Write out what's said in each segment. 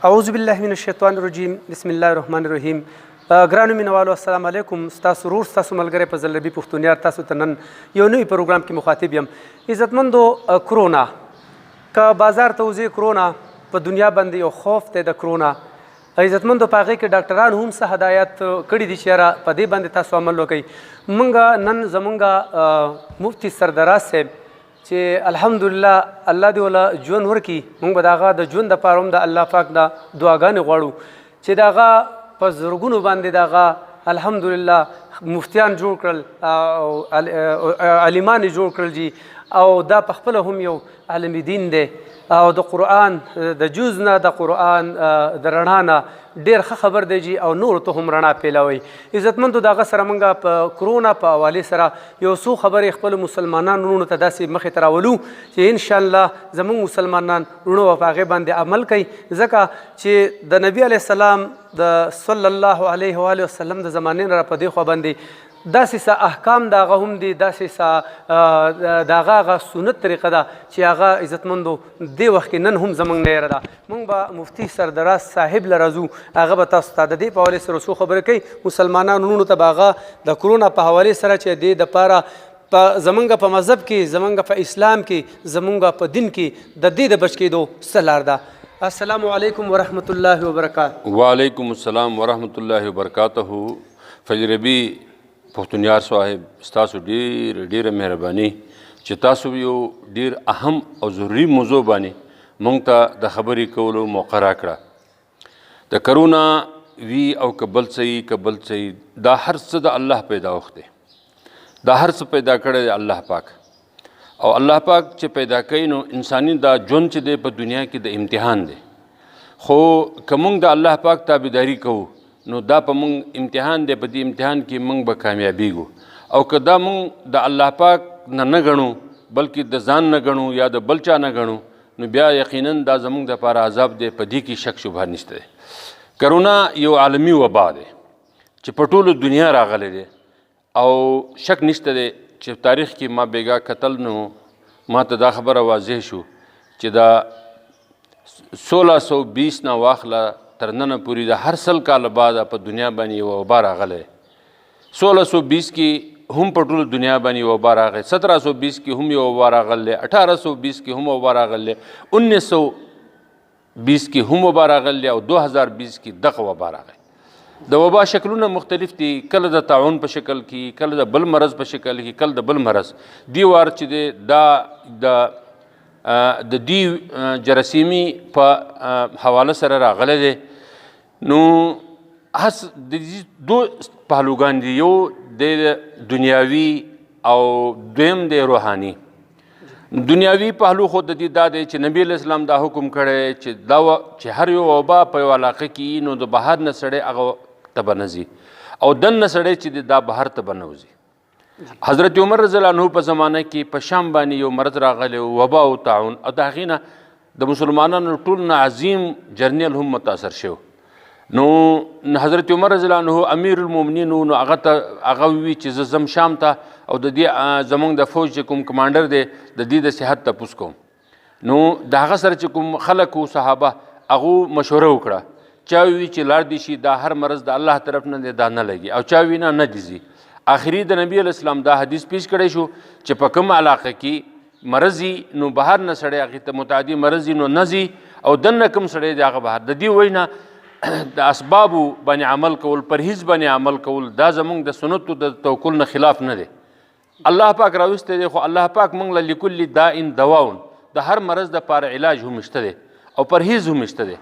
اعوذ بالله من الشیطان الرجیم بسم الله الرحمن الرحیم. ګرانو مینوالو السلام علیکم. ستاسو ورور ستاسو ملګری فضل ربی پښتونیار تاسو ته نن یو نوی پروګرام کې مخاطب یم. عزتمندو، کرونا که بازار ته وځي، کرونا په دنیا باندې یو خوف دی د کرونا. عزتمندو، په هغې کې ډاکټران هم څه هدایت کړي دي چې یاره په دې باندې تاسو عمل وکئ. موږ نن زمونږ مفتي سردراز صاحب چې الحمدلله الله دې وله ژوند ورکړي، موږ به د هغه د ژوند دپاره هم د الله پاک نه دعاګانې غواړو چې د هغه په زرګونو باندې د هغه الحمدلله مفتیان جوړ کړل او عالمان یې جوړ کړل جي، او دا په خپله هم یو عالم دین دی او د قرآن د جوز نه د قرآن د رڼا نه ډېر ښه خبر دی جي، او نورو ته هم رڼا پیلوئ. عزتمندو، د هغه سره موږ په کرونا په حوالې سره یو څو خبرې خپلو مسلمانانو وروڼو ته داسې مخې ته راولو چې انشاءالله زموږ مسلمانان وروڼو به په هغې باندې عمل کوي، ځکه چې د نبي علیه السلام د صلی الله علیه و وسلم د زمانې نه را په دې خوا باندې داسې څه احکام د هغه هم دي، داسې څه د هغه سنت طریقه ده چې هغه عزتمندو دې وخت کې نن هم زموږ نه یېره ده. موږ به مفتي سردراز صاحب له راځو، هغه به تاسو ته د دې په حوالې سره څو خبرې کوي. مسلمانانو وروڼو ته به هغه د کرونا په حوالې سره چې دې دپاره په زمونږ په مذهب کې، زمونږ په اسلام کې، زمونږ په دین کې د دې د بچ کېدو څه لار ده. السلام علیکم ورحمت الله وبرکاتہ. وعلیکم السلام ورحمت الله وبرکاتہ. فضل ربی پښتونیار صاحب، ستاسو ډېره مهرباني چې تاسو یو ډېر اهم او ضروري موضوع باندې موږ ته د خبرې کولو موقع راکړه. د کرونا وي او که بل څه دا هر څه د الله پیداوښت دی، دا هر څه پیدا کړی دی الله پاک، او الله پاک چې پیدا کوي نو انساني دا ژوند چې دی په دنیا کې د امتحان دی. خو که موږ د الله پاک تابعداري کوو نو دا په موږ امتحان دی، په دې امتحان کې موږ به کامیابیږو. او که دا موږ د الله پاک نه ګڼو بلکې د ځان نه ګڼو یا د بل چا نه ګڼو نو بیا یقینا دا زموږ دپاره عذاب دی، په دې کې شک شبهه نشته دی. کرونا یو عالمي وبا دی چې په ټولو دنیا راغلی دی، او شک نشته دی چې تاریخ کې ما بیګا کتل نو ما ته دا خبره واضح شو چې دا 1620 نه واخله تر ننه پورې د هر سل کاله بعد په دنیا باندې یو وبا راغلی. 1620 کې هم په ټوله دنیا باندې یو وبا راغی، 1720 کې هم یو وبا راغلی، 1820 کې هم وبا راغلی، 1920 کې هم وبا راغلی، او 2020 کې دغه وبا راغی. د وبا شکلونه مختلف دي، کله د طاعون په شکل کې، کله د بل مرض په شکل کې، کله د بل مرض. دی وار چې دی دا د دې جراثیمي په حواله سره راغلی دی. نو هس د دې دو پهلوګان دي، یو د دنیاوي او دویم د روحاني. دنیاوي پهلو خو د دې دا دی چې نبی علیه السلام دا حکم کړی چې هر یو وبا په یو علاقه کې نو د بهر نه سړی هغه ته به نه ځي، او دننه سړی چې دا بهر ته به نه وځي. حضرت عمر رضی الله عنه په زمانه کې په شام باندې یو مرض راغلی، وبا او طاعون، او د هغې نه د مسلمانانو ټول نه عظیم جرنیل هم متاثر شو. نو حضرت عمر رضی الله عنه امیر المؤمنین نو هغه وی چې زه ځم شام ته، او د دې زمونږ د فوج چې کوم کمانډر دی د دې د صحت تپوس کوم. نو د هغه سره چې کوم خلک و صحابه هغو مشوره وکړه، چا وی چې لاړ دي شي، دا هر مرض د الله طرف نه دی، دا نه لګي، او چا وی نه دي ځي. آخري د نبی علیه السلام دا حدیث پیش کړی شو چې په کوم علاقه کې مرضی نو بهر نه سړی هغې ته متعدي مرضی نو نه ځي، او دننه کوم سړی دی هغه بهر. د دې وجې د اسبابو باندې عمل کول، پرهیز باندې عمل کول، دا زموږ د سنتو د توکل نه خلاف نه دی. الله پاک راوستی دی، خو الله پاک موږ له لکل داء دواون، د هر مرض دپاره علاج هم شته دی او پرهیز هم شته دی.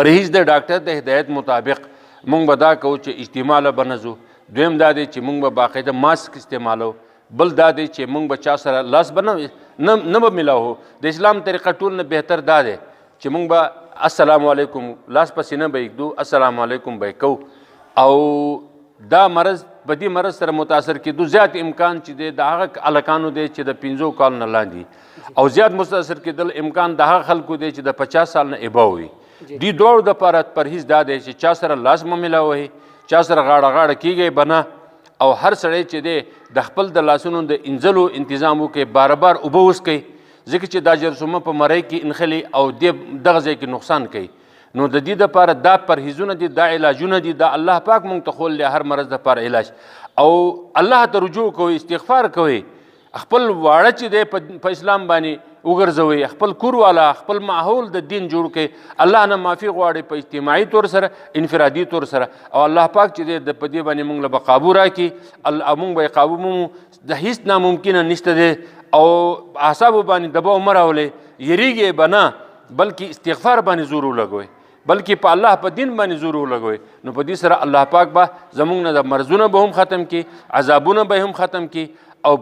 پرهیز د ډاکټر د هدایت مطابق موږ به دا کوو چې اجتماع له به نه ځو. دویم دا دی چې موږ به باقاعده ماسک استعمالو. بل دا دی چې موږ به چا سره لاس به نه به میلاو. د اسلام طریقه ټول نه بهتر دا دی چې موږ به السلام علیکم لاس پسې نه به ایږدو، السلام علیکم به یې کوو. او دا مرض په دې مرض سره متاثر کېدو زیات امکان چې دی د هغه هلکانو دی چې د 15 کال نه لاندې، او زیات متاثر کېدل امکان د هغه خلکو دی چې د 50 سال نه ابا وي. دې دواړو دپاره پرهیز دا دی چې چا سره لاس مه میلاوئ، چا سره غاړه کیږئ به نه، او هر سړی چې دی د خپل د لاسونو د انځلو انتظام وکړي، بار بار اوبه وڅښئ، ځکه چې دا جرثومه په مرۍ کې انخلي او دغه ځای کې نقصان کوي. نو د دې دپاره دا پرهیزونه دي، دا علاجونه دي، دا الله پاک موږ ته ښوولي هر مرض دپاره علاج. او الله ته رجوع کوئ، استغفار کوئ، خپل واړه چې دی په اسلام باندې وګرځوئ، خپل کور والا خپل ماحول د دین جوړ کړئ، الله نه معافي غواړئ په اجتماعي طور سره، انفرادي طور سره. او الله پاک چې دی په دې باندې موږ له به قابو راکړي، موږ به یې قابو مومو. د هیڅ ناممکنه نشته دی او اعصابو باندې دباو مه راولئ، یریږئ به نه، بلکې استغفار باندې زور ولګوئ، بلکې په الله په دین باندې زور ولګوئ. نو په دې سره الله پاک به زموږ نه د مرضونه به هم ختم کړي، عذابونه به هم ختم کړي، او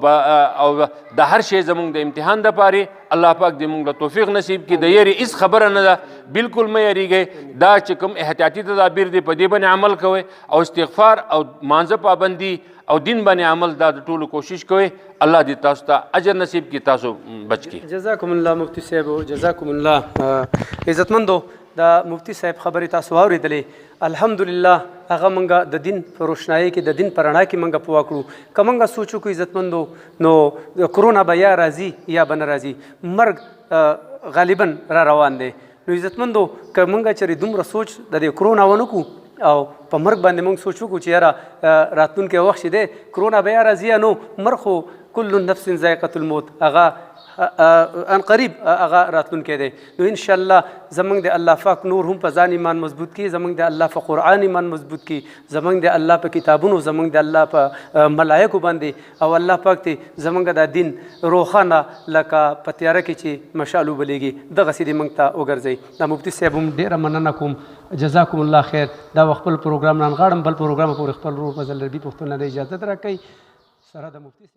د هر شی زموږ د امتحان دپاره الله پاک دې موږ له توفیق نصیب کړي. د یری هېڅ خبره نه ده، بالکل مه یریږئ. دا چې کوم احتیاطي تدابیر دي په دې باندې عمل کوئ، او استغفار او مانځه پابندي او دین باندې عمل، دا د ټولو کوشش کوئ. الله دې تاسو ته اجر نصیب کړي، تاسو بچ کړي. جزاکم الله مفتی صاحب، جزاکم الله. عزتمندو، د مفتی صاحب خبرې تاسو واورېدلې. الحمدلله هغه موږ د دین په روشنایي کې، د دین په رڼا کې موږ پوه کړو. که موږ سوچ وکړو عزتمندو، نو کرونا به یا راځي یا به نه راځي، مرګ غالبا را روان دی. نو عزتمندو، که موږ چېرې دومره سوچ د دې کرونا ونه کړو او په مرګ باندې موږ سوچ وکړو چې یاره راتلونکی وخت چې دی کرونا به یا راځي یا نو، مرګ خو کل نفس ذائقة الموت، هغه ان قریب هغه راتلونکی دی. نو انشاءالله زموږ د الله پاک نور هم په ځان ایمان مضبوط کړي، زموږ د الله په قرآن ایمان مضبوط کړي، زموږ د الله په کتابونو، زموږ د الله په ملایکو باندې، او الله پاک ته زموږ د دین روښانه لکه په تیاره کې چې مشال وبلېږي دغسې دې موږ ته وګرځئ. د مفتي صاحب هم ډېره مننه کوم، جزاکم الله خیر. دا خپل پروګرام نن غواړم بل پروګرام پورې خپل ورور فضل ربي پښتون له اجازت راکوئ. سره د مفتي